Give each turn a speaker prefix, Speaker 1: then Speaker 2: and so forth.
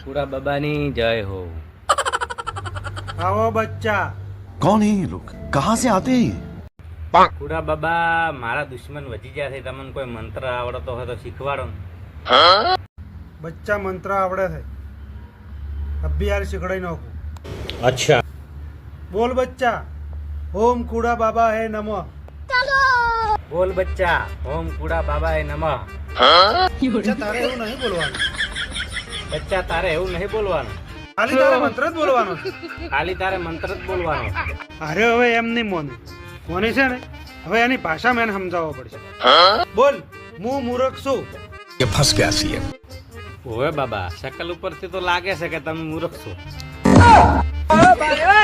Speaker 1: पूरा बाबानी जय हो।
Speaker 2: आओ बच्चा।
Speaker 3: कौन है ये लोग, कहाँ से आते हैं ये?
Speaker 1: पूरा बाबा मारा दुश्मन वधी जाए तमन कोई मंत्र आवड़तो हो तो શીખવાડો।
Speaker 2: बच्चा मंत्र आवड़े थे अब भी यार सिखड़ाई नोको।
Speaker 1: अच्छा
Speaker 2: बोल बच्चा, ओम कूड़ा बाबा है नमः।
Speaker 1: बोल बच्चा, ओम कूड़ा बाबा है नमः।
Speaker 2: बच्चा तारे એવું નહીં બોલવાનું,
Speaker 1: बच्चा तारे એવું નહીં બોલવાનું,
Speaker 2: ખાલી તારે મંત્ર જ બોલવાનો।
Speaker 1: ખાલી તારે મંત્ર જ બોલવાનો।
Speaker 2: અરે હવે એમ નહીં મોને મોને છે ને, હવે એની ભાષા મેં સમજાવવો પડશે। બોલ, હું મૂર્ખ છું।
Speaker 3: ये फंस गया सीएम।
Speaker 1: ઓવે બાબા, શકલ ઉપરથી તો લાગે છે કે તમે મૂર્ખ છો।
Speaker 4: અરે બચાલા